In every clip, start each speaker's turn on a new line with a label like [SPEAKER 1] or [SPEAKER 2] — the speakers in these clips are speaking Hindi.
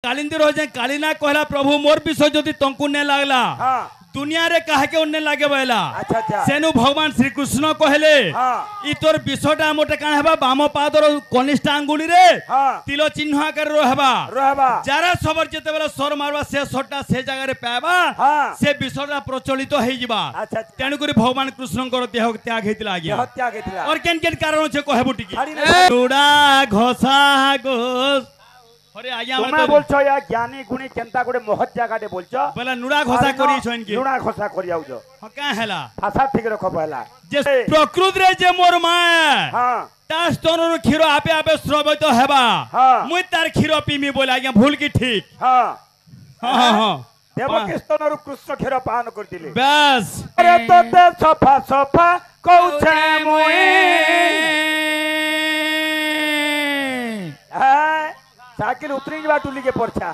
[SPEAKER 1] कालिंदी रोजे कालिना कहला प्रभु मोर विषय जदि तंकु ने लागला
[SPEAKER 2] हाँ
[SPEAKER 1] दुनिया रे काहे के ओन्ने लागे बैला
[SPEAKER 2] अच्छा अच्छा
[SPEAKER 1] सेनु भगवान श्री कृष्ण कहले
[SPEAKER 2] हाँ
[SPEAKER 1] ई तोर विषयटा मोटे कान हेबा बाम पादर कनिष्ठ आंगुली रे
[SPEAKER 2] हाँ
[SPEAKER 1] तिलो चिन्ह आकर रहबा
[SPEAKER 2] रहबा
[SPEAKER 1] जारा सबर जेते बेला सर मारबा से सटा से जगह रे पाबा
[SPEAKER 2] हाँ
[SPEAKER 1] से विषयटा प्रचलित होई जिबा
[SPEAKER 2] अच्छा
[SPEAKER 1] तेनु करी भगवान कृष्ण कर देह त्याग हेतिला आज्ञा
[SPEAKER 2] हत्या केतिला
[SPEAKER 1] और केन केन कारण छे कहबु टिकी
[SPEAKER 2] छाड़ी ने
[SPEAKER 1] उड़ा घोसा गोस अरे आज्ञा
[SPEAKER 2] तुम्हें बोलछो या ज्ञानी गुणी केनता गोटे महत जगाटे बोलछो
[SPEAKER 1] बोला नुड़ा घोसा करी छोइन के
[SPEAKER 2] लुणा घोसा करी आउजो
[SPEAKER 1] का हेला
[SPEAKER 2] भाषा ठीक रखो पहला
[SPEAKER 1] जे प्रकृति रे जे मोर मां
[SPEAKER 2] हाँ
[SPEAKER 1] ता स्तनर क्षीर आपे आपे स्रवित हेबा
[SPEAKER 2] हाँ
[SPEAKER 1] मुई तार क्षीर पीमी बोला आज्ञा भूल की ठीक
[SPEAKER 2] हाँ
[SPEAKER 1] हां हां हां
[SPEAKER 2] देवकी स्तनर कृष्ण क्षीर पान कर दिले
[SPEAKER 1] बस
[SPEAKER 2] अरे तो दे सफा सफा कहछे मुई साइकिल उतरी बा टुली के परछा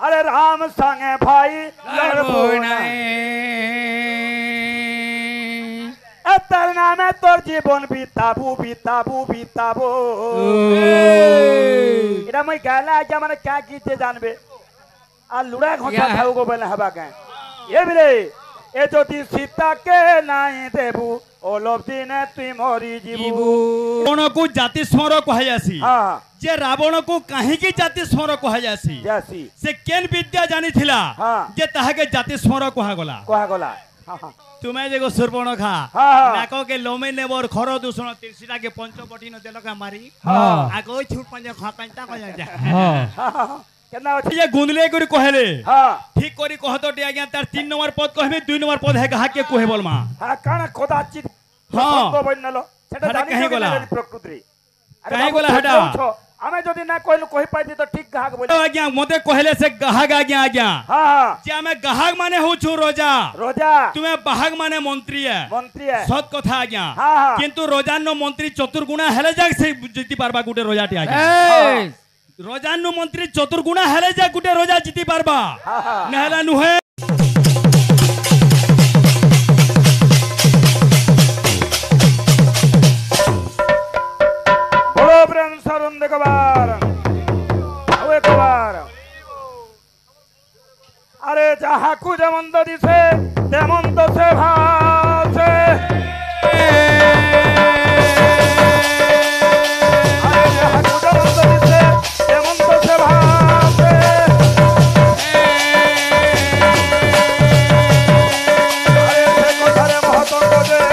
[SPEAKER 2] अरे राम संगे भाई लड़बो नहीं तर नामे तोर जीवन बीताबू बीताबू बीताबू इरा मैं गाला आजा माने क्या गीते जानबे आ लुड़ा घोटा खाऊ को बेला हबा के ये बिरे ए ज्योति सीता के नाही देबू ओलब दिने तुई मोरी जीबू
[SPEAKER 1] रावण को जाति स्मर कहयासी
[SPEAKER 2] हां
[SPEAKER 1] जे रावण को काहे की जाति स्मर कहयासी
[SPEAKER 2] जासी
[SPEAKER 1] से केन विद्या जानी थिला
[SPEAKER 2] हां
[SPEAKER 1] जे ताहा के जाति स्मर कहा गला
[SPEAKER 2] हां हां
[SPEAKER 1] तुम्हें जेगो सुरपण खा
[SPEAKER 2] हाँ।
[SPEAKER 1] नाको के लोमे नेबर खरो दूषण तिरसिरा के पंचपटी न देलका मारी
[SPEAKER 2] हाँ।
[SPEAKER 1] आगो छूट पंज खकंता कह जा
[SPEAKER 2] हां केना अछि
[SPEAKER 1] ये गुंदले करी कहले
[SPEAKER 2] हां
[SPEAKER 1] ठीक करी कहतो टे आज्ञा तार 3 नंबर पद कहबे 2 नंबर पद है कहा के कोहे बोल मां
[SPEAKER 2] हां काना कदाचित
[SPEAKER 1] हाँ।
[SPEAKER 2] तो बनलो सेटा
[SPEAKER 1] हटा
[SPEAKER 2] जानि
[SPEAKER 1] कहीं
[SPEAKER 2] के
[SPEAKER 1] गोला।
[SPEAKER 2] प्रकृति
[SPEAKER 1] कहीं गोला हटा।
[SPEAKER 2] हमें जदि ना कहलु कहि पाइती तो ठीक गाहक बोल
[SPEAKER 1] आज्ञा मते कहले से गहाग आज्ञा आज्ञा
[SPEAKER 2] हां हां
[SPEAKER 1] जे हमें गहाग माने हो छु रोजा
[SPEAKER 2] रोजा
[SPEAKER 1] तुम्हें बाहग माने मंत्री है सत कथा आज्ञा
[SPEAKER 2] हाँ, हाँ।
[SPEAKER 1] किंतु रोजानो मंत्री चतुर्गुणा हेले जाग से जीति पारबा गुटे रोजाटी आज्ञा रोजानो मंत्री चतुर्गुणा हेले जा गुटे रोजा जीति पारबा
[SPEAKER 2] हाँ, हाँ।
[SPEAKER 1] नहला नुहे
[SPEAKER 2] बोलो ब्रह्म सरुंद कबार ओए कबार अरे जहाँ कुछ मंद दिसे तेमंत से भासे अरे जहाँ कुछ मंद दिसे तेमंत से भासे अरे से कोठारे महतंग दे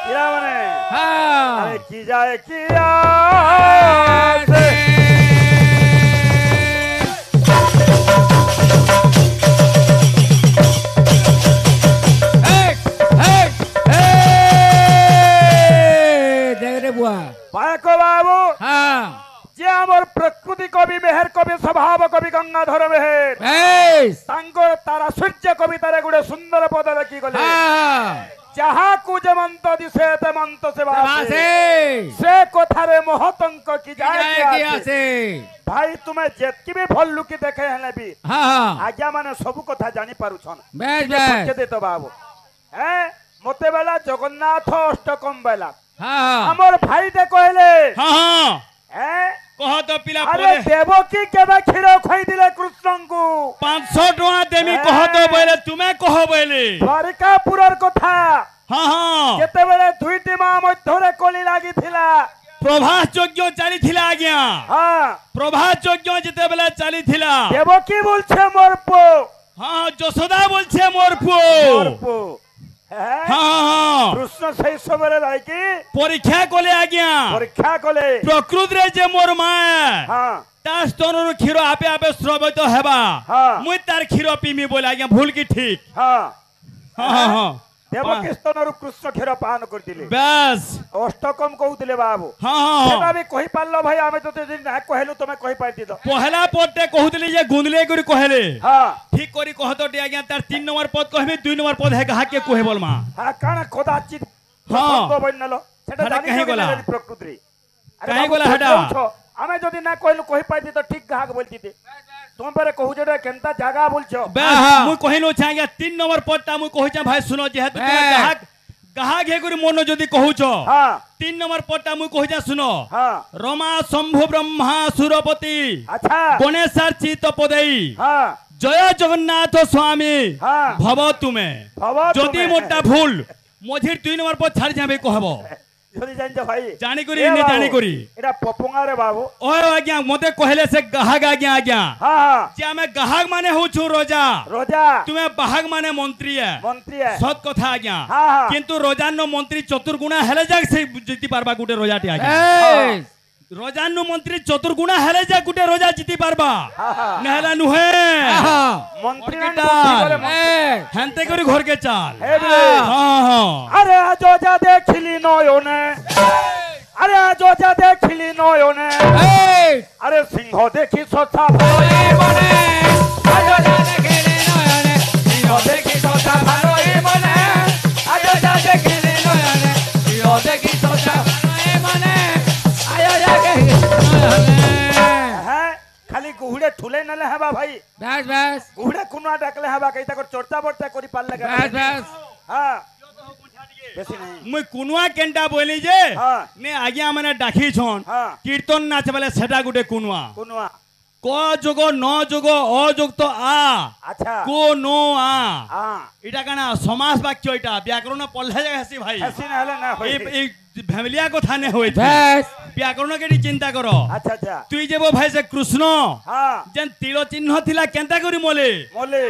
[SPEAKER 2] किया बने अरे की जाए किया से पाको बाबू जे हमर प्रकृति कवि मेहर कवि स्वभाव कवि गंगाधर मेहर सांगो तारा सूर्य कवितारे गुडे सुंदर पद लिखि गले जहाँ कुजमंत दिसे तेमंत से भासे से कोठारे महतंक की जाए से भाई तुम्हें जेतकी भी भल लुकी देखे हेले भी आज्ञा माने सब कथा जानि पारुछन बेस दे तो बाबू हैं मते बेला जगन्नाथ अष्टकम बेला हमर भाई दे कहले हैं
[SPEAKER 1] कह तो पिला
[SPEAKER 2] अरे देवकी केबे क्षीर खई दिले कृष्ण को
[SPEAKER 1] 500 टका देमी कह तो बोले तुम्हें कह बोले
[SPEAKER 2] द्वारिकापुरर कथा
[SPEAKER 1] हां हां
[SPEAKER 2] केते बेले दुईटी मा मध्यरे कली लागि थिला
[SPEAKER 1] प्रभास यज्ञ चली थिला आज्ञा
[SPEAKER 2] हां
[SPEAKER 1] प्रभास यज्ञ जेते बेले चली थिला
[SPEAKER 2] देवकी बोलछे मोर पो
[SPEAKER 1] हां जसोदा बोलछे मोर पो हां हां
[SPEAKER 2] कृष्ण सही सबरे लाइकी
[SPEAKER 1] परीक्षा कोले आज्ञा
[SPEAKER 2] परीक्षा कोले
[SPEAKER 1] प्रकृति रे जे मोर मां
[SPEAKER 2] हां
[SPEAKER 1] ता स्तनर क्षीर आपे आपे स्रवित हेबा मुई तार क्षीर पीमी बोला आज्ञा भूल की ठीक
[SPEAKER 2] हां
[SPEAKER 1] हां हां
[SPEAKER 2] देवकी स्तनर कृष्ण क्षीर पान कर दिले
[SPEAKER 1] बस
[SPEAKER 2] अष्टकम कहउतिले बाबू
[SPEAKER 1] हां हां
[SPEAKER 2] सेटा भी कहि पारलो भाई आमे तो दिन ना कहलु तमे कहि पाइती तो
[SPEAKER 1] पहला पदटे कहउतिले जे गुंदले करी कहले
[SPEAKER 2] हां
[SPEAKER 1] ठीक करी कहतो टे आज्ञा तार 3 नंबर पद कहबे 2 नंबर पद है कहा के कोहे बोल मां
[SPEAKER 2] हां काना कदाचित
[SPEAKER 1] हां
[SPEAKER 2] बनलो सेटा जानि
[SPEAKER 1] कहीं गोला
[SPEAKER 2] प्रकृति
[SPEAKER 1] कहीं गोला हटा
[SPEAKER 2] आमे जदि ना कहलु कहि पाइती तो ठीक गाहक बोलती थे तुम पर कहू जेटा केनता जागा बोलछो
[SPEAKER 1] बस मु कहिनो छ आज्ञा 3 नंबर पदटा मु कहै छ भाई सुनो जेहेतु কাহা ঘে করে মন যদি কহুছ
[SPEAKER 2] হ্যাঁ
[SPEAKER 1] 3 নম্বর পদটা মুই কহিছা শুনো
[SPEAKER 2] হ্যাঁ
[SPEAKER 1] রমা শম্ভু ব্রহ্মা সুরপতি
[SPEAKER 2] আচ্ছা
[SPEAKER 1] গণেশার চিত পদেই
[SPEAKER 2] হ্যাঁ
[SPEAKER 1] জয় জগন্নাথ স্বামী
[SPEAKER 2] হ্যাঁ
[SPEAKER 1] ভব তুমে
[SPEAKER 2] ভব
[SPEAKER 1] যদি
[SPEAKER 2] তুমে।
[SPEAKER 1] মোটা ভুল মঝির 2 নম্বর পদ ছাড়ি যাবে কহব
[SPEAKER 2] যদি জানছো ভাই
[SPEAKER 1] জানি করি
[SPEAKER 2] এ
[SPEAKER 1] নে
[SPEAKER 2] বাবু,
[SPEAKER 1] জানি করি
[SPEAKER 2] এটা পপুঙ্গা রে বাবু
[SPEAKER 1] ও আজ্ঞা মতে কহিলে সে গাহাগ আজ্ঞা আজ্ঞা
[SPEAKER 2] হ্যাঁ হ্যাঁ
[SPEAKER 1] যে আমি গাহাগ মানে হউছু রোজা
[SPEAKER 2] রোজা
[SPEAKER 1] তুমি বাহাগ মানে মন্ত্রী
[SPEAKER 2] মন্ত্রী
[SPEAKER 1] সৎ কথা আজ্ঞা
[SPEAKER 2] হ্যাঁ হ্যাঁ
[SPEAKER 1] কিন্তু রোজান্ন মন্ত্রী চতুর্গুণা হেলে যাক সেই জিতি পারবা গুটে রোজাটি আজ্ঞা রোজান্ন মন্ত্রী চতুর্গুণা হেলে যাক গুটে রোজা জিতি পারবা
[SPEAKER 2] হ্যাঁ হ্যাঁ
[SPEAKER 1] নেহলা নুহে
[SPEAKER 2] মন্ত্রী
[SPEAKER 1] ঘরকে
[SPEAKER 2] না
[SPEAKER 1] চাল।
[SPEAKER 2] বুদ্ধি বলে মন্ত্রী।
[SPEAKER 1] হ্যান্তে করে ঘরকে চাল
[SPEAKER 2] হে রে।
[SPEAKER 1] হ্যাঁ হ্যাঁ
[SPEAKER 2] আরে আজ যা দেখিলি নয়নে আরে আজ যা দেখিলি নয়নে আরে সিংহ দেখি সচা ভালো মনে আজ যা দেখিলি নয়নে সিংহ দেখি সচা ভালো মনে আজ যা দেখিলি নয়নে সিংহ দেখি সচা ভালো মনে আজ যা দেখিলি হ্যাঁ খালি গুহড়ে ঠুলে নলে হবা ভাই
[SPEAKER 3] ব্যাস ব্যাস
[SPEAKER 2] গুহড়ে কুনা ডাকলে হবা কইতা কর চর্চা বর্চা করি পারলে
[SPEAKER 3] ব্যাস ব্যাস
[SPEAKER 2] হ্যাঁ বেশি নাই
[SPEAKER 1] মুই কুনুয়া কেনটা বলি যে
[SPEAKER 2] হ্যাঁ
[SPEAKER 1] নে আজ্ঞা মানে ডাকি ছন
[SPEAKER 2] হ্যাঁ
[SPEAKER 1] কীর্তন নাচ বলে সেটা গুটে কুনুয়া
[SPEAKER 2] কুনুয়া
[SPEAKER 1] ক যোগ ন যোগ অযুক্ত আ
[SPEAKER 2] আচ্ছা
[SPEAKER 1] কো নো আ
[SPEAKER 2] হ্যাঁ
[SPEAKER 1] এটা কানা সমাস বাক্য এটা ব্যাকরণ পড়লে যায় হাসি ভাই
[SPEAKER 2] বেশি না হলে না হই
[SPEAKER 1] এই ফ্যামিলিয়া কথা নে হইছে
[SPEAKER 3] ব্যাস
[SPEAKER 1] ব্যাকরণ কেটি চিন্তা কর
[SPEAKER 2] আচ্ছা আচ্ছা
[SPEAKER 1] তুই যে ভাই সে কৃষ্ণ
[SPEAKER 2] হ্যাঁ
[SPEAKER 1] যেন তীর চিহ্ন থিলা কেনতা করি মলে
[SPEAKER 2] মলে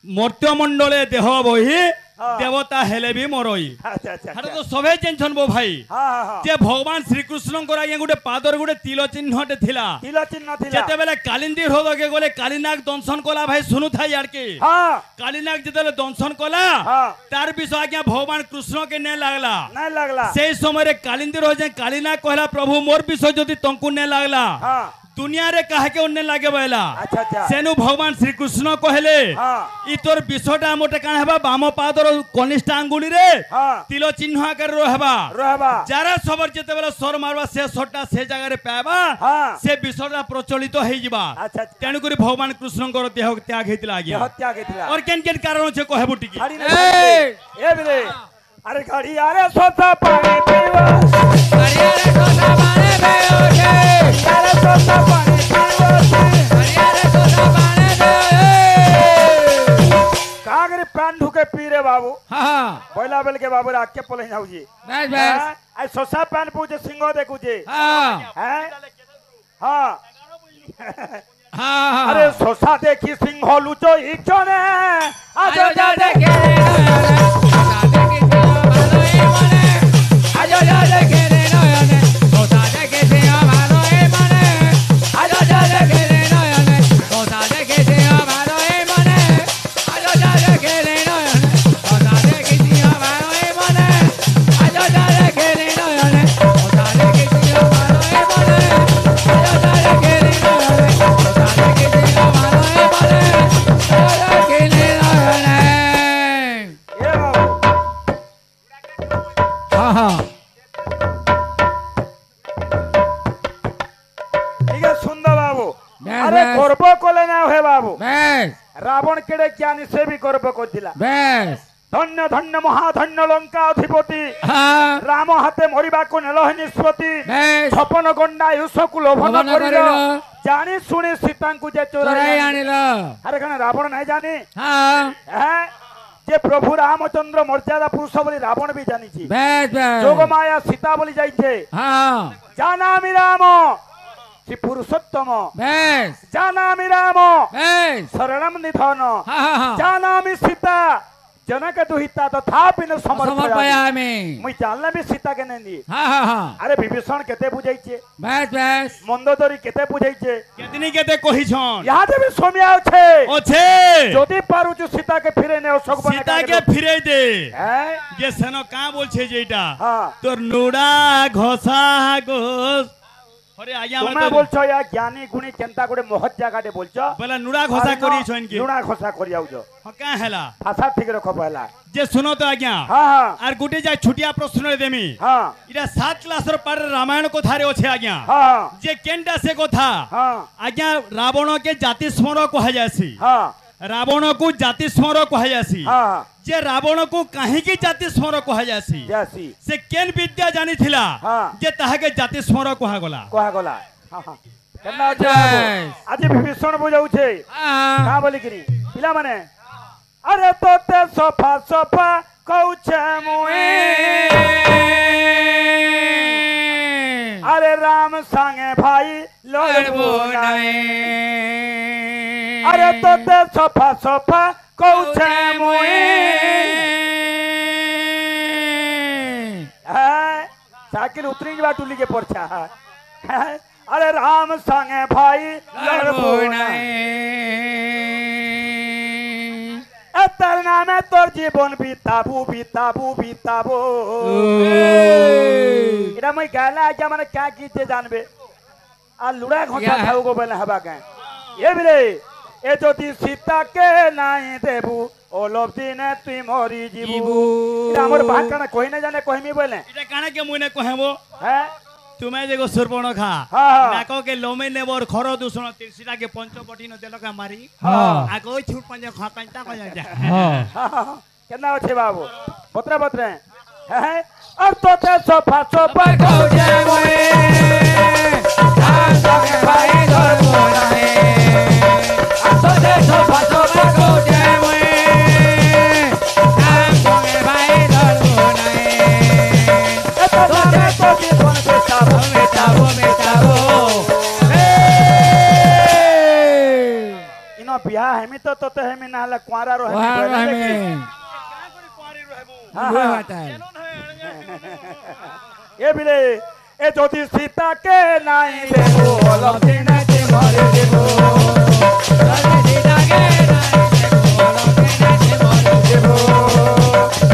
[SPEAKER 1] মর্ত্যমণ্ডলে দেহ বহি
[SPEAKER 2] হ্যাঁ।
[SPEAKER 1] দেবতা হেলে বি মরই
[SPEAKER 2] আচ্ছা আচ্ছা
[SPEAKER 1] হাটা তো সবে টেনশন বো ভাই
[SPEAKER 2] হ্যাঁ হ্যাঁ
[SPEAKER 1] যে ভগবান শ্রীকৃষ্ণଙ୍କର আজ্ঞା ଗୋଟେ ପାଦର ଗୋଟେ ତିଳ ଚିହ୍ନଟେ ଥିଲା
[SPEAKER 2] তিল চিহ্ন ଥିଲା
[SPEAKER 1] ଯେତେବେଳେ କାଳିନ୍ଦୀ ହ୍ରଦକେ ଗଲେ କାଳିନାଗ ଦଂଶନ କଲା ଭାଇ ଶୁଣୁଥାଇ ଆଡ଼କେ
[SPEAKER 2] হ্যাঁ
[SPEAKER 1] କାଳିନାଗ ଯେତେବେଳେ ଦଂଶନ କଲା
[SPEAKER 2] হ্যাঁ
[SPEAKER 1] ତାର ବିଷୟ ଆଜ୍ଞା ଭଗବାନ କୃଷ୍ଣକେ ନେ ଲାଗଲା
[SPEAKER 2] নাই লাগলা
[SPEAKER 1] ସେଇ ସମୟରେ କାଳିନ୍ଦୀ ରହେ କାଳିନାଗ କହିଲା ପ୍ରଭୁ ମୋର ବିଷୟ ଯଦି ତଙ୍କୁ ନେ ଲାଗଲା
[SPEAKER 2] হ্যাঁ
[SPEAKER 1] ଦୁନିଆରେ କାହାକେ ଅନ୍ୟ ଲାଗେ ବୋଇଲା
[SPEAKER 2] আচ্ছা আচ্ছা
[SPEAKER 1] ସେନୁ ଭଗବାନ ଶ୍ରୀକୃଷ୍ଣ କହିଲେ
[SPEAKER 2] হ্যাঁ
[SPEAKER 1] ଇ ତୋର ବିଷୟଟା ମୋଟେ କାଣ ହେବା ବାମ ପାଦର କନିଷ୍ଠ ଆଙ୍ଗୁଳିରେ
[SPEAKER 2] হ্যাঁ
[SPEAKER 1] ତିଳ ଚିହ୍ନ ଆକାରରେ ରହିବା
[SPEAKER 2] রহবা
[SPEAKER 1] যারা সবার যেতেবেলে সর মারবা সে সরটা সে জায়গায় পাইবা
[SPEAKER 2] হ্যাঁ
[SPEAKER 1] সে বিষয়টা প্রচলিত হইযিবা
[SPEAKER 2] আচ্ছা আচ্ছা
[SPEAKER 1] তেণুকরি ভগবান কৃষ্ণଙ୍କର দেহ ত্যাগ ହେଇଥିଲା আজ্ঞা
[SPEAKER 2] হত্যা গেছিলা
[SPEAKER 1] और কেন কেন কারণ আছে কহেবু টিকি
[SPEAKER 2] ছাড়ি না এ বিলে আরে গাড়ি আরে সতা পানি পিবা
[SPEAKER 3] হরিয়ারে সোনা বানে বেওছে
[SPEAKER 2] আরে সতা পানি পিবা
[SPEAKER 3] হরিয়ারে সোনা বানে বেওছে
[SPEAKER 2] কাগরে প্রাণ ঢুকে পিরে বাবু
[SPEAKER 3] হ্যাঁ
[SPEAKER 2] বইলা বেল के बाबू आके पले जाउजी
[SPEAKER 3] ব্যাস ব্যাস
[SPEAKER 2] আই সসা প্যান পুজে সিংহ দেখুজি
[SPEAKER 3] হ্যাঁ
[SPEAKER 2] হ্যাঁ হ্যাঁ
[SPEAKER 3] হ্যাঁ
[SPEAKER 2] আরে সসা দেখি সিংহ লুচো ইচনে আজ
[SPEAKER 3] আজো যা
[SPEAKER 2] যা
[SPEAKER 3] দেখে রে নয়নে আজো যা দেখে রে নয়নে কোথা দেখেছে ভালো এই মনে আজো যা দেখে রে নয়নে কোথা দেখেছে ভালো এই মনে আজো যা দেখে রে নয়নে কোথা দেখেছে ভালো এই মনে আজো যা দেখে রে নয়নে কোথা দেখেছে ভালো এই মনে আজো যা দেখে রে নয়নে কোথা দেখেছে ভালো এই মনে আজো দেখে রে নয়নে
[SPEAKER 2] এ বাবু
[SPEAKER 3] হ্যাঁ হ্যাঁ
[SPEAKER 2] ঠিক আছে সুন্দর বাবু
[SPEAKER 3] ব্যাস,
[SPEAKER 2] আরে
[SPEAKER 3] ব্যাস।
[SPEAKER 2] গর্ব কলে না হে বাবু
[SPEAKER 3] ব্যাস
[SPEAKER 2] রাবণ কেড়ে জ্ঞানী সে বি গর্ব করছিলা
[SPEAKER 3] ব্যাস
[SPEAKER 2] ধন্য ধন্য মহাধন্য লঙ্কা অধিপতি
[SPEAKER 3] হ্যাঁ
[SPEAKER 2] রাম হাতে মরিବାକୁ ନେଲ ନିଷ୍ପତ୍ତି
[SPEAKER 3] বেশ
[SPEAKER 2] ଛପନ ଗଣ୍ଡା ୟୁଷକୁ ଲୋଭନ
[SPEAKER 3] ଲୋଭନ
[SPEAKER 2] କରିଲ
[SPEAKER 3] କରିଲ।
[SPEAKER 2] ଜାଣି ଶୁଣି ସୀତାଙ୍କୁ ଯେ
[SPEAKER 3] চোরাই
[SPEAKER 2] ଚୋରାଇ
[SPEAKER 3] আনিল
[SPEAKER 2] ଆରେ କଣ ରାବଣ ନାହିଁ ଜାଣି
[SPEAKER 3] হ্যাঁ
[SPEAKER 2] হ্যাঁ যে প্রভু রামচন্দ্র মর্যাদা পুরুষ বলি রাবণ বি জানিছি
[SPEAKER 3] বেশ বেশ
[SPEAKER 2] যোগমায়া সীতা বলি যাইছে
[SPEAKER 3] হ্যাঁ
[SPEAKER 2] জানামি রাম শ্রী পুরুষোত্তম
[SPEAKER 3] বেশ
[SPEAKER 2] জানামি রাম
[SPEAKER 3] বেশ
[SPEAKER 2] শরণম নিধন
[SPEAKER 3] হ্যাঁ হ্যাঁ হ্যাঁ
[SPEAKER 2] জানামি সীতা জনক দুহিতা তথাপি ন সমর্পয়ামি
[SPEAKER 3] সমর্পয়ামি
[SPEAKER 2] মুই জানলে বি সীতা কে নেনি
[SPEAKER 3] হ্যাঁ হ্যাঁ হ্যাঁ
[SPEAKER 2] আরে বিভীষণ কেতে বুঝাইছে
[SPEAKER 3] বেশ বেশ
[SPEAKER 2] মন্দোদরি কেতে বুঝাইছে
[SPEAKER 1] কেতনি কেতে কহিছন
[SPEAKER 2] ইহাতে বি সময় আছে
[SPEAKER 1] আছে
[SPEAKER 2] যদি পারুছু সীতাকে ফিরে নেও সগবনে
[SPEAKER 1] সীতাকে ফিরে দে
[SPEAKER 2] হ্যাঁ
[SPEAKER 1] যে সেন কা বলছে যে এটা
[SPEAKER 2] হ্যাঁ
[SPEAKER 1] তোর নুড়া ঘষা গোস আরে আজ্ঞা
[SPEAKER 2] তুমি বলছো ইয়া জ্ঞানী গুণী কেনতা করে মহৎ জায়গাতে বলছো
[SPEAKER 1] বলে নুড়া ঘষা করিছন কি
[SPEAKER 2] লুণা ঘষা করি আউছো
[SPEAKER 1] কা হেলা
[SPEAKER 2] ভাষা ঠিক রখ পহলা
[SPEAKER 1] যে শুনো তো আজ্ঞা
[SPEAKER 2] হ্যাঁ হ্যাঁ
[SPEAKER 1] আর গুটে যাই ছুটিয়া প্রশ্ন দেমি
[SPEAKER 2] হ্যাঁ
[SPEAKER 1] এটা 7 ক্লাসর পারে রামায়ণ কথারে আছে আজ্ঞা
[SPEAKER 2] হ্যাঁ
[SPEAKER 1] যে কেনটা সে কথা
[SPEAKER 2] হ্যাঁ
[SPEAKER 1] আজ্ঞা রাবণকে জাতি স্মর কুহা যায়ছি
[SPEAKER 2] হ্যাঁ
[SPEAKER 1] रावण को जाति स्मर कहासी
[SPEAKER 2] हाँ
[SPEAKER 1] जे रावण को कहीं जाति स्मर कहासी
[SPEAKER 2] जासी
[SPEAKER 1] से केन विद्या जानी थिला
[SPEAKER 2] हाँ।
[SPEAKER 1] जे ताहाके जाति स्मर कहा गला
[SPEAKER 2] कहा गला हाँ हाँ केना अछि बाबू आज विभीषण बुझाउ छे का बोली करी पिला माने अरे तोते सोफा सोफा कहू छे मुई अरे राम संगे भाई लड़बो नहीं अरे तोते सोफा सोफा कहू छे मुई साइकिल उतरी बा टुली के परछा है अरे राम संगे भाई लड़बो तरना में तोर जीवन बीताबू बीताबू बीताबू इरा मैं गाला आजा माने क्या गीते जानबे आ लुड़ा घोटा खाऊ को बने हवा के ये बिरे ए ज्योति सीता के नाई देबू ओ लोभ दिने तुई मोरी जीबू इरा हमर बात कना कोई न जाने कोहिमी बोले
[SPEAKER 1] इटा काना के मुने कहबो
[SPEAKER 2] है
[SPEAKER 1] तुम्हें जेगो सुरपण खा
[SPEAKER 2] हाँ।
[SPEAKER 1] नाको के लोमे नेबर खरो दूषण तिरसिटा के पंचपटी न देलो का मारी
[SPEAKER 3] हाँ।
[SPEAKER 1] आगो छूट पंज खा कंटा को जा
[SPEAKER 3] हाँ
[SPEAKER 2] केना होछे बाबू बतरे बतरे है और तोते सोफा सोफा
[SPEAKER 3] कहू छे मुई राम संगे भाई लड़बो नहीं तोते सोफा सोफा कहू छे मुई राम संगे भाई लड़बो नहीं
[SPEAKER 2] तोते तो जीवन बीताबू
[SPEAKER 3] मेटाबो मेटाबो
[SPEAKER 2] इनो बियाह हेमी तो तोते हेमी नाला कुआरा रो
[SPEAKER 3] वहाँ
[SPEAKER 2] हेमी
[SPEAKER 3] में
[SPEAKER 2] हाँ,
[SPEAKER 3] वो
[SPEAKER 2] हाँ।
[SPEAKER 3] आता है
[SPEAKER 2] ये बिले ए ज्योति सीता के नाई देबो लोभ दिने तुई मोरी जीबू
[SPEAKER 3] चले सीता के नाई देबो लोभ दिने तुई मोरी जीबू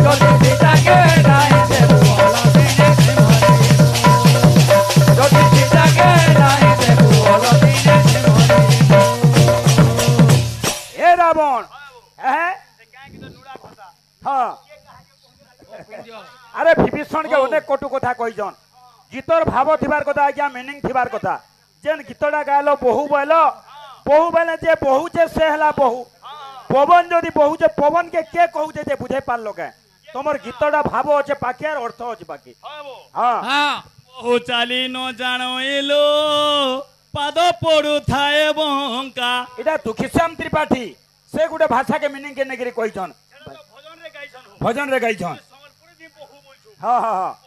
[SPEAKER 3] चले सीता के नाई देबो लोभ दिने तुई मोरी जीबू चले सीता के नाई देबो लोभ दिने तुई मोरी जीबू
[SPEAKER 2] ए रावण है हाँ अरे विभीषण के अनेक कटु कथा कहिजन गीतर भाव थिबार कथा आज्ञा मीनिंग थिबार कथा जेन गीतटा गायलो बहु बेले जे बहु जे से हला बहु पवन जदि बहु जे पवन के कहू जे बुझे पारलो के तमर गीतटा भाव अछि बाकी और अर्थ अछि बाकी हां
[SPEAKER 3] हाँ
[SPEAKER 1] ओ चाली न जानो एलो पाद पड़ू थाए बंका
[SPEAKER 2] इटा दुखीश्याम त्रिपाठी से गुटे भाषा के मीनिंग के नेगरी कहिजन भजन रे गाइछन हाँ हाँ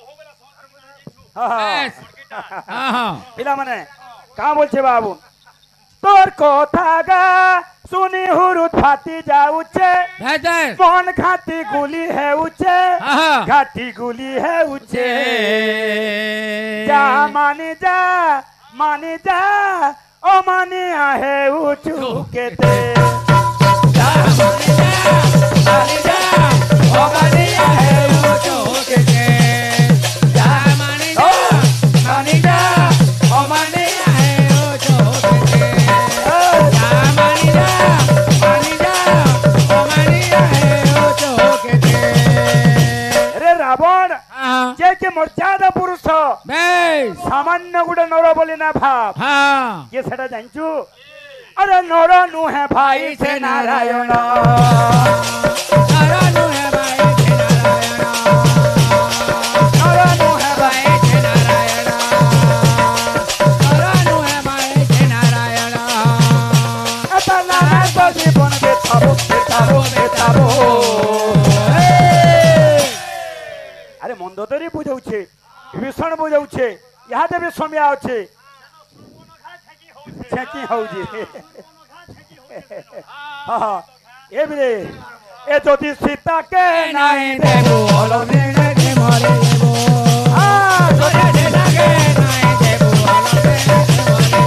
[SPEAKER 2] हाँ हाँ
[SPEAKER 3] हाँ हाँ
[SPEAKER 2] पिला माने का बोलछे बाबू तोर कथा गा सुनी हुरुत फाटी जाउछे
[SPEAKER 3] बेहतर
[SPEAKER 2] मन घाटी गुली है उचे
[SPEAKER 3] हाँ
[SPEAKER 2] घाटी गुली है उचे जा मानी जा ओ मानी आहे उचू के ते अरे रावण जे के मर्यादा पुरुष सामान्य गुटे नर बोली ना भाव
[SPEAKER 3] हाँ
[SPEAKER 2] ये सेटा जानचू अरे नर नुहे भाई से नारायण
[SPEAKER 3] नारायण है भाई छे नारायण
[SPEAKER 2] नर नुहे
[SPEAKER 3] भाई छे नारायण नारायण है भाई छे नारायण
[SPEAKER 2] अतना है तो जीवन बेताबो बेताबो बेताबो अरे मंदोदरी बुझाउछे विभीषण बुझाउछे यहाँ देवी समय अच्छे छेकी हौजी हाँ ए बिरे ए ज्योति सीता के नाई देबो
[SPEAKER 3] बोलो देने के मोरे देबो
[SPEAKER 2] हाँ
[SPEAKER 3] बोलो देने के नाई देबो बोलो देने के मोरे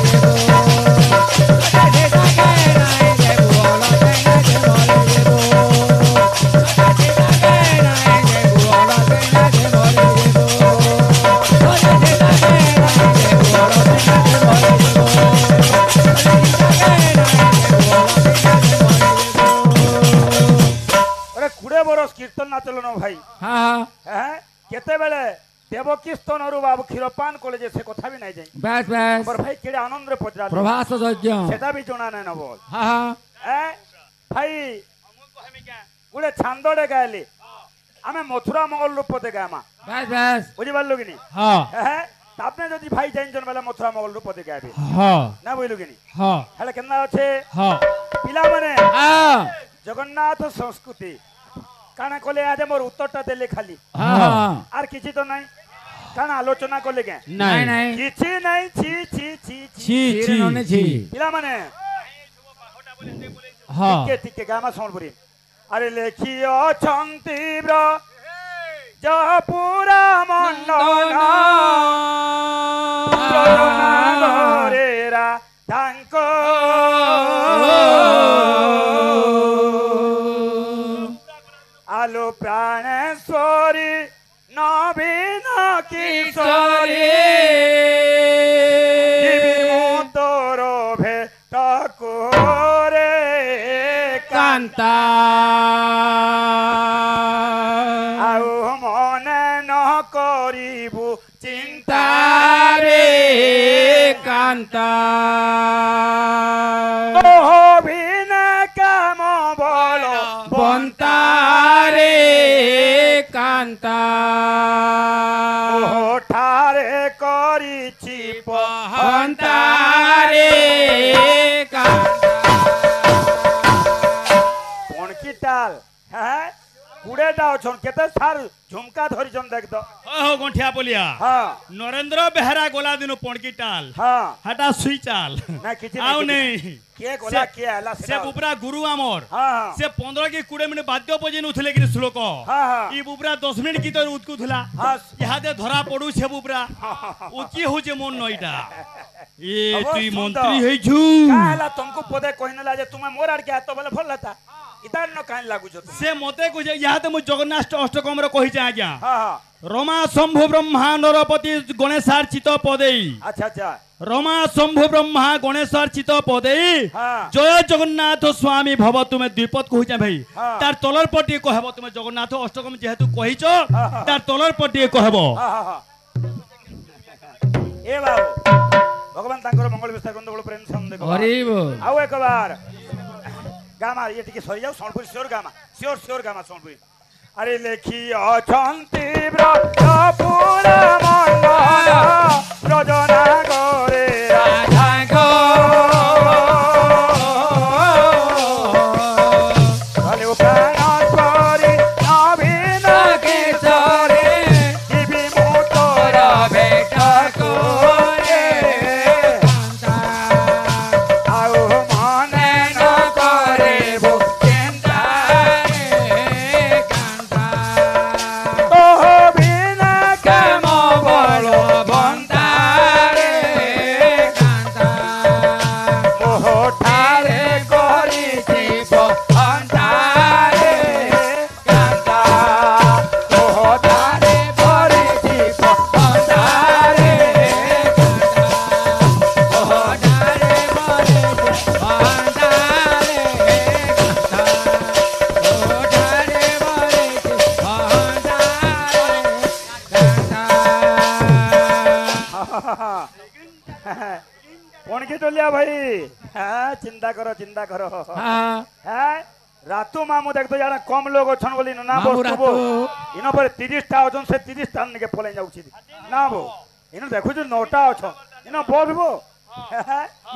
[SPEAKER 3] देबो बोलो देने के नाई देबो बोलो देने के मोरे देबो बोलो देने के नाई देबो बोलो देने के मोरे देबो बोलो देने के नाई देबो बोलो देने के मोरे देबो
[SPEAKER 2] अरे कुड़े बरस कीर्तन नाचल न भाई
[SPEAKER 3] हाँ
[SPEAKER 2] हैं केते बेले देवकी स्तनरु बाबू क्षीरपान कले जे से कथा भी नहीं जाई
[SPEAKER 3] बस बस
[SPEAKER 2] पर भाई केड़े आनंद रे पजरा
[SPEAKER 3] प्रभास यज्ञ
[SPEAKER 2] सेटा भी जणा नै न बोल
[SPEAKER 3] हाँ हाँ
[SPEAKER 2] हैं ভাই গোটে ଛାନ୍ଦଟେ ଗାଇଲି ଆମେ ମଥୁରା ମଙ୍ଗଲ ରୂପତେ ଗାଏମା
[SPEAKER 3] बस बस
[SPEAKER 2] ବୁଝିପାରିଲୁ କି ନି
[SPEAKER 3] हाँ
[SPEAKER 2] ତାପରେ ଯଦି ଭାଇ ଜାଣିଛନ୍ ବେଲେ ମଥୁରା ମଙ୍ଗଲ ରୂପତେ ଗାଇବେ
[SPEAKER 3] हाँ
[SPEAKER 2] ନା ବୁଝିଲୁ କି ନି
[SPEAKER 3] हाँ
[SPEAKER 2] ହେଲେ କେନ୍ତା ଅଛେ
[SPEAKER 3] हाँ
[SPEAKER 2] ପିଲାମାନେ
[SPEAKER 3] हाँ
[SPEAKER 2] ଜଗନ୍ନାଥ ସଂସ୍କୃତି କାଣା କଲେ ଆଜ ମୋର ଉତ୍ତରଟା ଦେଲେ ଖାଲି
[SPEAKER 3] हाँ
[SPEAKER 2] আর কিছু তো নাই কারণ আলোচনা করলে কে
[SPEAKER 3] नहीं नहीं
[SPEAKER 2] কিছু নাই ছি ছি ছি ছি
[SPEAKER 3] छी छी नोने छी
[SPEAKER 2] পিলা মানে
[SPEAKER 3] हाँ
[SPEAKER 2] টিকে টিকে গামা সম্বলপুরি আরে লেখি অছন্তি ব্র পুরা মন্ডনা ঘরেরা তাঙ্ক আলো প্রাণেশ্বরী নবীন কিশোরী তোর ভেট করে
[SPEAKER 3] कांता
[SPEAKER 2] আউ মনে ন করিবু চিন্তা
[SPEAKER 3] तारे कांता
[SPEAKER 2] অভিন কাম বল
[SPEAKER 3] बंतारे कांता
[SPEAKER 2] ওঠারে করিছি
[SPEAKER 3] बंतारे कांता
[SPEAKER 2] পণকি তাল হ্যাঁ কুড়েটা অছন কেতে সার ঝুমকা ধরিছন দেখ তো
[SPEAKER 1] हो गंठिया बोलिया
[SPEAKER 2] হ্যাঁ
[SPEAKER 1] नरेंद्र बेहरा गोला दिनु पणकी टाल
[SPEAKER 2] হ্যাঁ
[SPEAKER 1] हटा सुई चाल
[SPEAKER 2] না কিছু
[SPEAKER 1] आउ
[SPEAKER 2] নাই
[SPEAKER 1] नहीं
[SPEAKER 2] কে গলা কে আলা
[SPEAKER 1] से बुबरा गुरु आमर
[SPEAKER 2] হ্যাঁ
[SPEAKER 1] से 15 की 20 मिनिट बाद्य बजेन उठले कि श्लोक
[SPEAKER 2] হ্যাঁ হ্যাঁ
[SPEAKER 1] ई बुबरा 10 मिनिट की तो उतकु थला
[SPEAKER 2] হ্যাঁ
[SPEAKER 1] इहादे धरा पडु छे बुबरा ओ की होजे मन नइटा ए
[SPEAKER 2] अब
[SPEAKER 1] तुई
[SPEAKER 2] सुन
[SPEAKER 1] मंत्री
[SPEAKER 2] तो।
[SPEAKER 1] हेइ छु
[SPEAKER 2] কাহলা তুমকু পদে কইনলা যে তুমি মোর আর কে এত বলে ভাল লতা ইতার ন কান লাগু ছো
[SPEAKER 1] से मते को इहादे मु जगन्नाथ अष्टकम रे कहि जा आज्ञा
[SPEAKER 2] হ্যাঁ হ্যাঁ
[SPEAKER 1] रमा शंभु ब्रह्मा नरपति गणेशार्चित पदेई
[SPEAKER 2] আচ্ছা আচ্ছা
[SPEAKER 1] रमा शंभु ब्रह्मा गणेशार्चित पदेई
[SPEAKER 2] হ্যাঁ
[SPEAKER 1] जय जगन्नाथ स्वामी भव तुमे द्विपद कहिचा भाई
[SPEAKER 2] हाँ।
[SPEAKER 1] तार तलर पटी कहबो तुमे जगन्नाथ अष्टकम जेहेतु कहिचो
[SPEAKER 2] हाँ, हाँ।
[SPEAKER 1] तार तलर पटी कहबो
[SPEAKER 2] হ্যাঁ হ্যাঁ হ্যাঁ এ বাবু ভগবান তাঙ্কর মঙ্গল বিস্তার গন্ধ প্রেম সন্দেহ
[SPEAKER 3] गरीब
[SPEAKER 2] আও একবার গামা ইয়ে টিকে সরি যাও সোনপুর শিওর গামা শিওর গামা সোনপুর আরে লেখি অছন্তি ব্রত পুরা মন্ডল রজনা করে
[SPEAKER 3] राधा को
[SPEAKER 2] আলো প্রাণ করি নবীন
[SPEAKER 3] किशोरे
[SPEAKER 2] জীবি মোতর
[SPEAKER 3] बेटा को कांता
[SPEAKER 2] আও মনে ন করে
[SPEAKER 3] चिंता कांता
[SPEAKER 2] ও বিনা
[SPEAKER 3] कम बलो बंतारे कांता
[SPEAKER 2] মোহঠারে
[SPEAKER 3] करिछि बंतारे कांता
[SPEAKER 2] মোহঠারে
[SPEAKER 3] करिछि बंतारे कांता ओडारे बरिछि बंतारे कांता ओडारे बरिछि बंतारे कांता
[SPEAKER 2] পণকি টলিয়া ভাই হ্যাঁ চিন্তা করো
[SPEAKER 3] हाँ
[SPEAKER 2] হ্যাঁ রাতু মামু দেখতো যারা কম লোক অছন বলি না
[SPEAKER 3] মামু
[SPEAKER 2] বসতুবো
[SPEAKER 3] রাতু।
[SPEAKER 2] ইনো পরে 30টা অছন সে 30টা নিকে পলাই যাউছি না বো ইনো দেখুছ 9টা অছন ইনো বসবো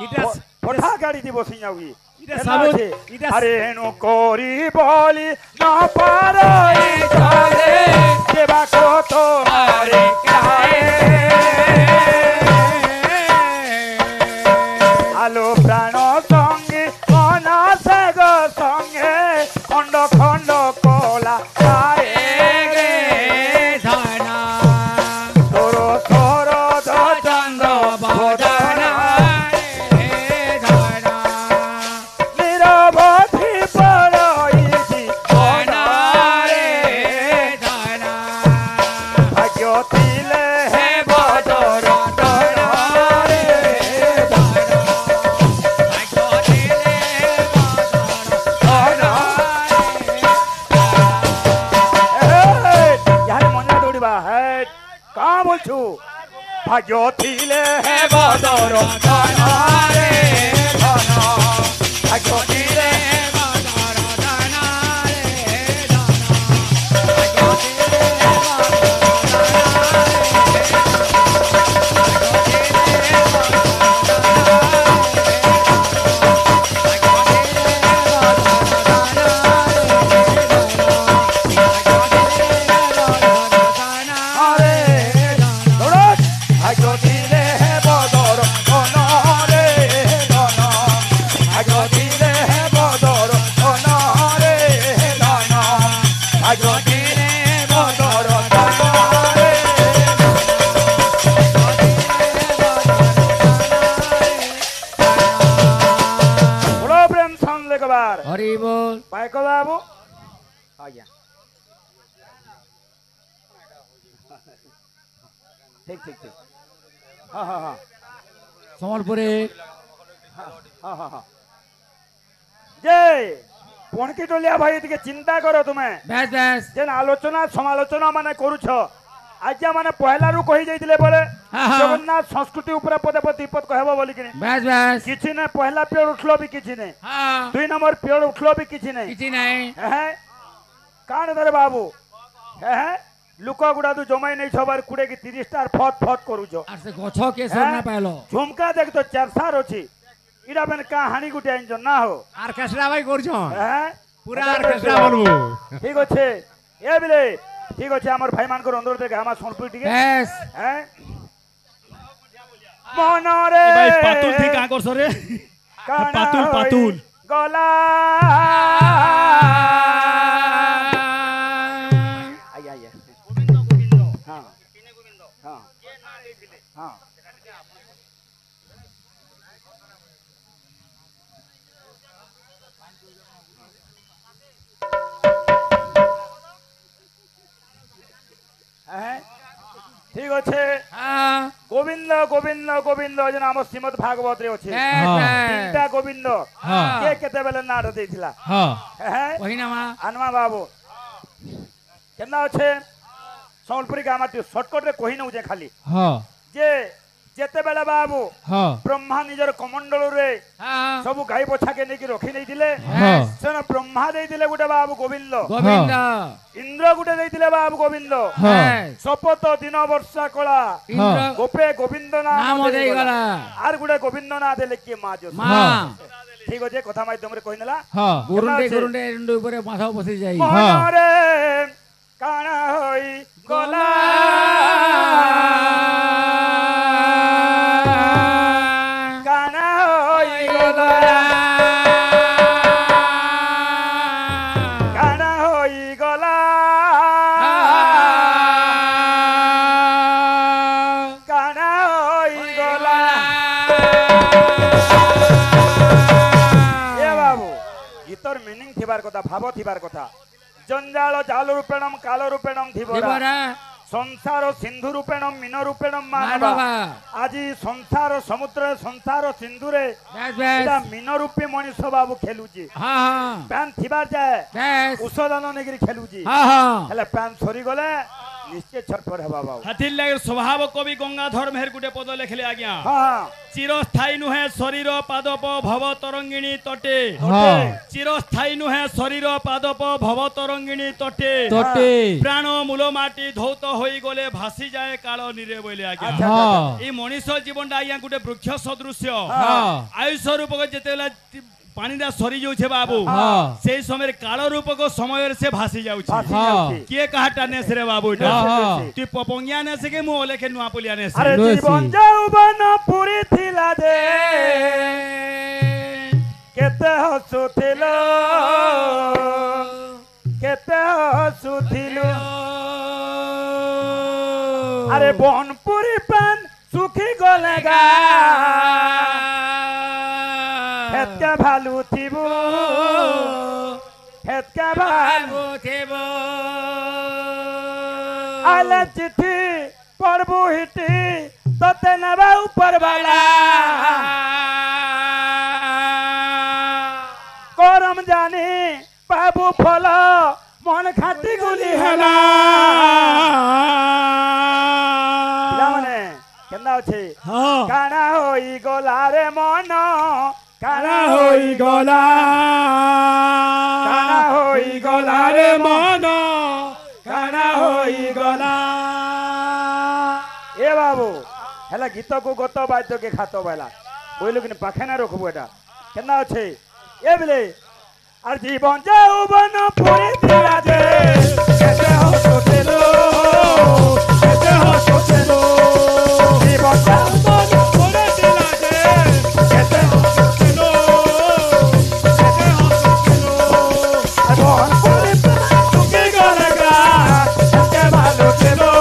[SPEAKER 3] ইটা-
[SPEAKER 2] পঠা গাড়ি দি বসি যাউই
[SPEAKER 3] ইটা সাবু- ইটা-
[SPEAKER 2] আরে এনো করি বলি না পারে
[SPEAKER 3] চলে
[SPEAKER 2] সেবা কত
[SPEAKER 3] আরে কায়ে
[SPEAKER 2] আলো প্রাণ সঙ্গে অনাসে গো সঙ্গে খন্ড খন্ড কলা আরে
[SPEAKER 3] গে ধনা
[SPEAKER 2] তোর তোর
[SPEAKER 3] চন্দ্র বদনা রে ধনা
[SPEAKER 2] নিরবধি পড়ইছি
[SPEAKER 3] ধনা রে ধনা
[SPEAKER 2] ভাগ্য ছিলে
[SPEAKER 3] হে বদর ধনা রে ধনা ভাগ্য দিলে বদর ধনা রে
[SPEAKER 2] ইয়ার মনে দৌড়িবা হ্যাঁ কা বলছু ভাগ্য ছিলে
[SPEAKER 3] হে বদর ধনা রে ধনা
[SPEAKER 2] ভাগ্য ছিলে
[SPEAKER 3] বদর
[SPEAKER 2] दरबार
[SPEAKER 3] हरि बोल
[SPEAKER 2] पायको बाबू आज्ञा ठीक ठीक ठीक हाँ हाँ हाँ
[SPEAKER 3] सम्बलपुरी
[SPEAKER 2] हाँ हाँ हाँ जय पणकी टोलिया भाई टिके चिंता करो तुम्हें
[SPEAKER 3] बेस बेस
[SPEAKER 2] जेन आलोचना समालोचना माने करूछ आज्ञा माने पहला रु कहि जाइतिले बोले
[SPEAKER 3] हाँ, हाँ।
[SPEAKER 2] जगन्नाथ संस्कृति ऊपर पदे पद दीपत कहबो बोली कि
[SPEAKER 3] बेस बेस
[SPEAKER 2] किछि ने पहला पेड़ उठलो भी किछि ने
[SPEAKER 3] हाँ
[SPEAKER 2] दुई नंबर पेड़ उठलो भी किछि ने
[SPEAKER 3] किसी नहीं
[SPEAKER 2] हैं कान धरे बाबू हैं लुक गुडा तू जमाई नहीं छबार कुडे की 30 स्टार फट फट करूछो
[SPEAKER 3] আর সে গছ কেশর না পাইলো
[SPEAKER 2] झुमका देख तो चारसार अछि इडा बेन कहानी गुटे आइन ना हो
[SPEAKER 3] অর্কেস্ট্রা ভাই করছ
[SPEAKER 2] हैं
[SPEAKER 3] পুরা অর্কেস্ট্রা বলবো
[SPEAKER 2] ठीक अच्छे ए बिले ठीक अच्छे हमर भाई मान को अनुरोध देखे हमर सोनपुर टिके
[SPEAKER 3] বেশ
[SPEAKER 2] हैं मनरे
[SPEAKER 1] ए भाई पातुल थी का कर सरे पातुल पातुल
[SPEAKER 2] गला आया आया हां हां हां हैं ठीक अच्छे
[SPEAKER 3] হ্যাঁ
[SPEAKER 2] गोविंद गोविंद गोविंद जेन हम श्रीमद भागवत रे अछि
[SPEAKER 3] বেশ
[SPEAKER 2] तीनटा गोविंद
[SPEAKER 1] हाँ।
[SPEAKER 2] के केते बेले नाट देथिला
[SPEAKER 1] हां
[SPEAKER 2] हैं
[SPEAKER 3] ওই না মা
[SPEAKER 2] आनमा बाबू केना अच्छे सम्बलपुरी गामा तू शॉर्टकट रे कहि नउ जे खाली
[SPEAKER 1] हां
[SPEAKER 2] जे जेते बेले बाबू
[SPEAKER 1] हां
[SPEAKER 2] ब्रह्मा निजर कमंडल रे
[SPEAKER 3] হ্যাঁ
[SPEAKER 2] सब गाई बछा के नेकी रखी नै दिले
[SPEAKER 1] हां
[SPEAKER 2] सेन ब्रह्मा देई दिले गुटे बाबू गोविंद
[SPEAKER 3] গোবিন্দ
[SPEAKER 2] इंद्र गुटे देई दिले बाबू गोविंद
[SPEAKER 1] हां
[SPEAKER 3] বেশ
[SPEAKER 2] शपथ दिन वर्षा कला
[SPEAKER 3] ইন্দ্র
[SPEAKER 2] गोपे गोविंद
[SPEAKER 3] নাম
[SPEAKER 2] नाम
[SPEAKER 3] দেই গলা
[SPEAKER 2] आर गुटे गोविंद ना देले के मा जो
[SPEAKER 3] মা
[SPEAKER 2] ठीक अच्छे कथा माध्यम रे कहिनला
[SPEAKER 1] हां
[SPEAKER 3] গুরুন্ডে
[SPEAKER 2] আছে?
[SPEAKER 3] গুরুন্ডে এন্ড উপরে মাথা বসে যাই
[SPEAKER 2] मनरे काना होई गला काना होई गला काना होई गला काना होई गला ए बाबू गीतर मीनिंग थिबार कथा भाव थिबार कथा जंजाल जाल रूपेणम काल रूपेणम थिबरा
[SPEAKER 3] এবারে
[SPEAKER 2] संसार सिंधु रूपेणम मीन रूपेणम मानवा
[SPEAKER 3] মানবা
[SPEAKER 2] आज संसार समुद्र संसार सिंधु रे
[SPEAKER 3] বেশ বেশ
[SPEAKER 2] एटा मीन रूपी मनीष बाबू खेलुची
[SPEAKER 3] হ্যাঁ হ্যাঁ
[SPEAKER 2] पैन थिबार जाए
[SPEAKER 3] বেশ
[SPEAKER 2] उषदान नेगिरी खेलुची
[SPEAKER 3] হ্যাঁ হ্যাঁ
[SPEAKER 2] हेले पैन सरी गले निश्चय छटपट हेबा बाबू
[SPEAKER 1] हाथिर लागे स्वभाव कवि गंगाधर मेहर गुटे पद लेखले आज्ञा
[SPEAKER 2] हां
[SPEAKER 1] चिरस्थायी नुहे शरीर पादप भव तरंगिणी तटे
[SPEAKER 2] हां
[SPEAKER 1] चिरस्थायी नुहे शरीर पादप भव तरंगिणी तटे
[SPEAKER 2] तटे।
[SPEAKER 1] प्राण मूल माटी धौत होई गले भासी जाए काल निरे बोले आज्ञा
[SPEAKER 2] अच्छा,
[SPEAKER 1] हाँ। ई मनीष जीवन आज्ञा गुटे वृक्ष सदृश्य
[SPEAKER 2] हाँ।
[SPEAKER 1] आयुष रूपक जेतेला पानी दा सरी जाउछे बाबू
[SPEAKER 2] हाँ।
[SPEAKER 1] सेई समय काल रूपक समय से भासी जाउछे
[SPEAKER 2] भासी जाउछे।
[SPEAKER 1] किए कहाटा ने रे बाबू
[SPEAKER 2] हाँ, हाँ।
[SPEAKER 1] तू पपंगिया ने से के मु लेखे नुआ पुलिया ने
[SPEAKER 2] अरे जीवन जौवन पुरी थिला दे केते हसुथिलो केते हसुथिलो अरे बनपुरी पान सुखी गलेगा हेतके भालू थिबो हेतके भालू
[SPEAKER 3] থেবো
[SPEAKER 2] आले चिट्ठी पढ़बू हिटी तते नबा ऊपर वाला करम जानी बाबू फल मन खाती गुली हेला पिलामने केंदा अछि
[SPEAKER 1] हाँ
[SPEAKER 2] काना होई गला रे मन काना
[SPEAKER 1] होई गला
[SPEAKER 2] काना होई गला रे मन
[SPEAKER 1] काना होई गला
[SPEAKER 2] ए बाबू हेला गीत को गत बाद्य के खातो बेला बोइलो कि पाखे ना रखबो एटा केना अछि ए बिले আর জীবন যৌবন পুরি দিলা দে কেতে হসতেলো কেতে হসতেলো জীবন যৌবন পুরি দিলা দে কেতে হসতেলো কেতে হসতেলো এখন পুরি তুকে গলগা কেতে ভালো তেলো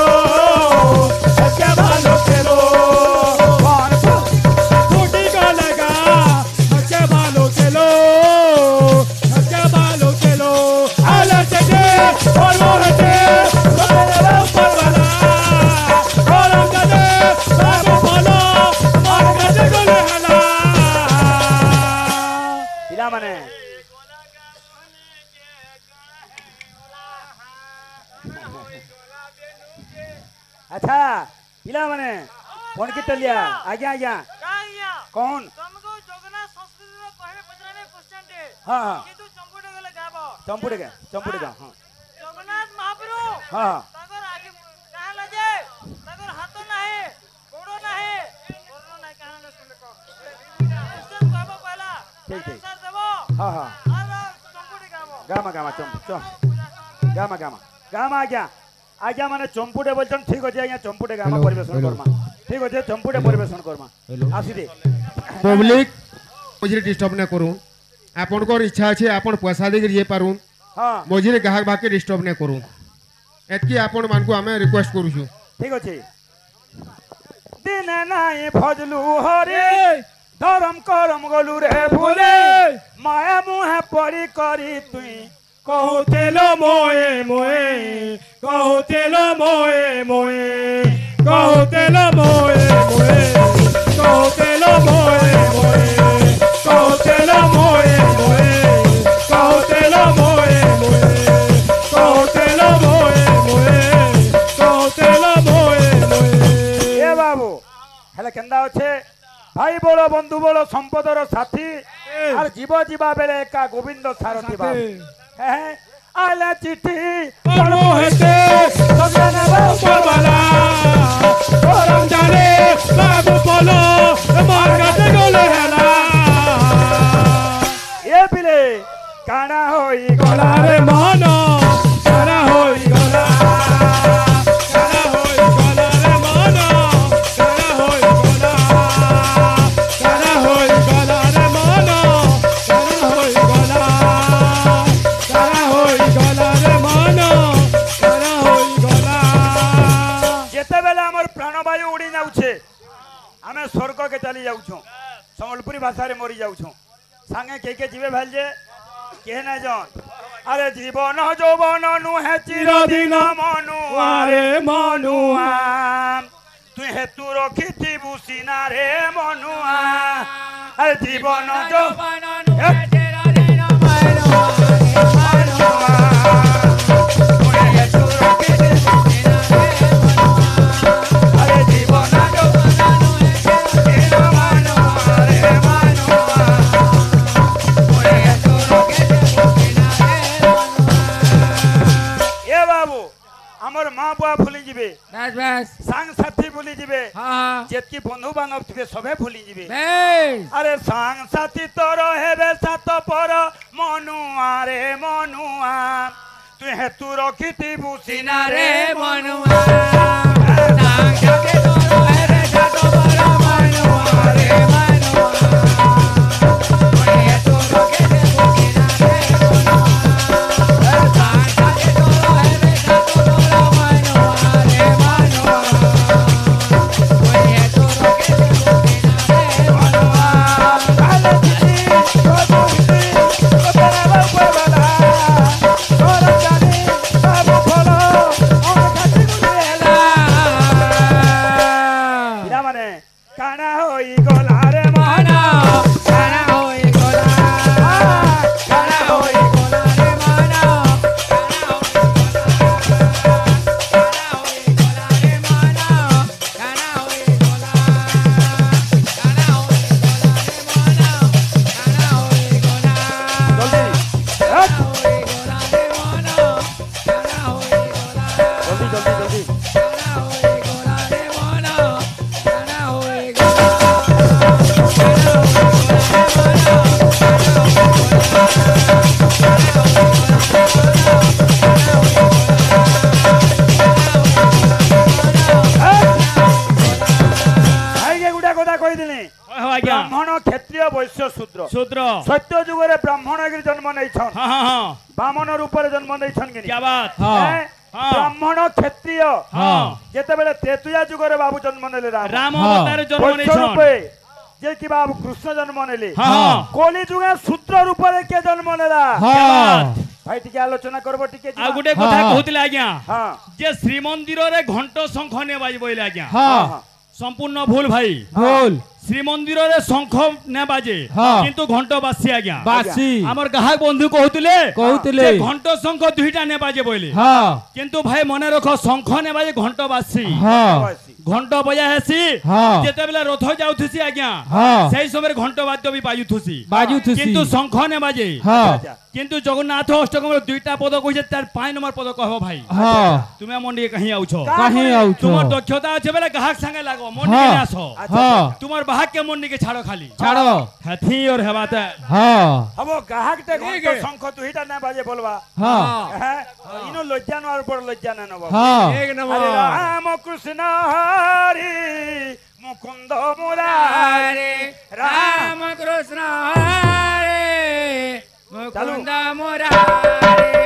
[SPEAKER 2] কেতে ভালো তেলো কোন ফুটি গলগা কেতে ভালো তেলো पिला माने फोन की तलिया आज्ञा आज्ञा कौन हाँ हाँ चंपुड़े गा हाँ
[SPEAKER 4] जगन्नाथ महाप्रभु
[SPEAKER 2] हाँ
[SPEAKER 4] तागर आगे कहां लजे तागर हाथ नाही गोड़ नाही गोड़ नाही कहां न सुन को क्वेश्चन बाबा पहला
[SPEAKER 2] ठीक ठीक
[SPEAKER 4] आंसर देबो
[SPEAKER 2] हाँ हाँ
[SPEAKER 4] और चंपुड़ी गाबो
[SPEAKER 2] gamma gamma gamma gamma gamma आज्ञा माने चंपुड़े बोलछन ठीक अछि आज्ञा चंपुड़े गामा परिवेशन करमा ठीक अछि चंपुड़े परिवेशन करमा आसी दे
[SPEAKER 5] पब्लिक मझिरे डिस्टर्ब न करू आपन को इच्छा अछि आपन पैसा दे जे पारू
[SPEAKER 2] हाँ
[SPEAKER 5] मझिरे ग्राहक बाके डिस्टर्ब न करू एतकी आपन मान को हमें रिक्वेस्ट करू छु
[SPEAKER 2] ठीक अछि दिन नाही भजलू हरे धर्म करम गलू रे भूले माया मुहे पड़ी करी तुई
[SPEAKER 1] कहुतेलो मोए मोए कहुतेलो मोए मोए कहुतेलो मोए मोए कहुतेलो मोए मोए कहुतेलो मोए मोए कहुतेलो मोए मोए कहुतेलो मोए मोए कहुतेलो मोए मोए
[SPEAKER 2] ए बाबू हेले केंदा अच्छे भाई बोलो बंधु बोलो संपदर साथी और जीव जीवा बेले एका गोविंद सारथी बाबू आला चिट्ठी
[SPEAKER 1] पढ़ो हेते सजना बाला परम जाने बाबू बोलो मार काटे गोले हेला
[SPEAKER 2] ए बिले काना होई
[SPEAKER 1] गला रे मानो काना होई गला काना होई गला रे मानो काना होई गला काना होई गला रे मानो काना होई गला काना होई गला रे मानो काना होई गला
[SPEAKER 2] जेते बेले हमर प्राणवायु उड़ी जाउछे हमें स्वर्ग के चली जाउछो संबलपुरी भाषा रे मरी जाउछो संगे के जीवे भेल जे के न जान अरे जीवन यौवन नुहे चिरदिन मनुआ रे मनुआ तु हेतु रखिथि बुसिना रे मनुआ अरे जीवन यौवन नुहे चिरदिन मनुआ तु हेतु रखिथि बुसिना रे मनुआ अरे जीवन यौवन नुहे चिरदिन मनुआ रे मनुआ ए बाबू हमर माँ बुआ भूली जीवे
[SPEAKER 3] बस बस
[SPEAKER 2] सांग साथी भूली जीवे
[SPEAKER 3] हाँ
[SPEAKER 2] जेतकी बंधु बांधव थे सबे भूली जीवे
[SPEAKER 3] बस
[SPEAKER 2] अरे सांग साथी तोर हेबे सात पर मनुआ रे मनुआ तु हेतु रखिथि बुसिना रे
[SPEAKER 3] मनुआ नाम जाके तोरो है रे जातो पर मनुआ रे मनुआ ओए तो रोके दे बुकिना रे मनुआ नाम जाके तोरो है रे जातो पर मनुआ रे मनुआ ओए तो रोके दे बुकिना रे मनुआ
[SPEAKER 2] काले चिठी कोबुती कोतरा बाबला तोर जानी बाबू फलो और खाती गुलेला इरा माने काना होई गला रे माना
[SPEAKER 3] काना होई गोला काना होई गोला रे माना काना होई गोला रे माना काना होई गोला काना होई गोला रे माना काना होई गोला
[SPEAKER 2] जल्दी हट
[SPEAKER 3] होई गोला रे माना काना होई गोला
[SPEAKER 2] जल्दी जल्दी जल्दी
[SPEAKER 3] काना होई गोला रे माना काना होई गोला
[SPEAKER 2] भाई के गुडा কথা কই দিলি
[SPEAKER 1] हो आज्ञा
[SPEAKER 2] ब्राह्मण क्षत्रिय वैश्य शूद्र
[SPEAKER 1] शूद्र
[SPEAKER 2] सत्य जुगरे ब्राह्मण के जन्म नहीं छन
[SPEAKER 1] हाँ हाँ हाँ
[SPEAKER 2] बामन रूप रे जन्म नहीं छन कि
[SPEAKER 1] क्या बात
[SPEAKER 2] हैं?
[SPEAKER 1] हाँ।
[SPEAKER 2] ब्राह्मण क्षत्रिय
[SPEAKER 1] हाँ
[SPEAKER 2] जेते बेले त्रेतुया जुगरे बाबू जन्म नेले राम
[SPEAKER 1] राम अवतार जन्म
[SPEAKER 2] वैश्य
[SPEAKER 1] नहीं
[SPEAKER 2] रूपे जे कि बाबू कृष्ण जन्म नेले
[SPEAKER 1] हाँ
[SPEAKER 2] कोली जुगे शूद्र रूप रे के जन्म नेला
[SPEAKER 1] क्या बात
[SPEAKER 2] भाई टिके आलोचना करबो टिके
[SPEAKER 1] आ गुटे कथा कहउतिले आज्ञा
[SPEAKER 2] हां
[SPEAKER 1] जे श्रीमंदिर रे घंट शंख ने बाज बोइले आज्ञा
[SPEAKER 5] हाँ
[SPEAKER 1] संपूर्ण भूल भाई
[SPEAKER 5] बोल
[SPEAKER 1] श्रीमंदिर रे शंख ने बाजे
[SPEAKER 5] हाँ।
[SPEAKER 1] किंतु घंट बासी आज्ञा
[SPEAKER 5] बासी
[SPEAKER 1] हमर ग्राहक बंधु कहउतिले
[SPEAKER 5] कहउतिले।
[SPEAKER 1] जे घंट शंख दुईटा ने बाजे बोइले
[SPEAKER 5] हाँ
[SPEAKER 1] किंतु भाई मने रखो शंख ने बाजे घंट बासी
[SPEAKER 5] हाँ
[SPEAKER 2] बासी
[SPEAKER 1] ঘণ্ট বজা হেসি
[SPEAKER 3] হ্যাঁ।
[SPEAKER 1] যেতেবেলে রথ যাউথিসি আজ্ঞা
[SPEAKER 3] হ্যাঁ।
[SPEAKER 1] সেই সময় ঘণ্ট বাদ্য বি বাজুথিসি
[SPEAKER 3] বাজুথিসি।
[SPEAKER 1] কিন্তু শঙ্খ নে বাজে
[SPEAKER 3] হ্যাঁ
[SPEAKER 1] কিন্তু জগন্নাথ অষ্টকমের দুইটা পদ কইছে তার 5 নম্বর পদ কহব ভাই
[SPEAKER 3] হ্যাঁ
[SPEAKER 1] তুমি মন্ডি কাহি আউছ
[SPEAKER 3] কাহি আউছ
[SPEAKER 1] তোমার দক্ষতা আছে বেলে গাহক সঙ্গে লাগো মন্ডি
[SPEAKER 3] হ্যাঁ।
[SPEAKER 1] কে আসো
[SPEAKER 3] হ্যাঁ
[SPEAKER 1] তোমার বাহক কে মন্ডি কে ছাড়ো খালি
[SPEAKER 3] ছাড়ো
[SPEAKER 1] হাথি और হেবাতে
[SPEAKER 3] হ্যাঁ
[SPEAKER 2] হব গ্রাহক তে ঘন্ট শঙ্খ দুইটা না বাজে বলবা
[SPEAKER 3] হ্যাঁ
[SPEAKER 2] হ্যাঁ ইনো লজ্জা নর উপর লজ্জা না নব
[SPEAKER 3] হ্যাঁ
[SPEAKER 1] এক নম্বর
[SPEAKER 2] হরে রাম কৃষ্ণ হরি মুকুন্দ মুরারি রাম
[SPEAKER 3] রাম কৃষ্ণ হরে
[SPEAKER 2] চালু।
[SPEAKER 3] মুকুন্দ মুরারে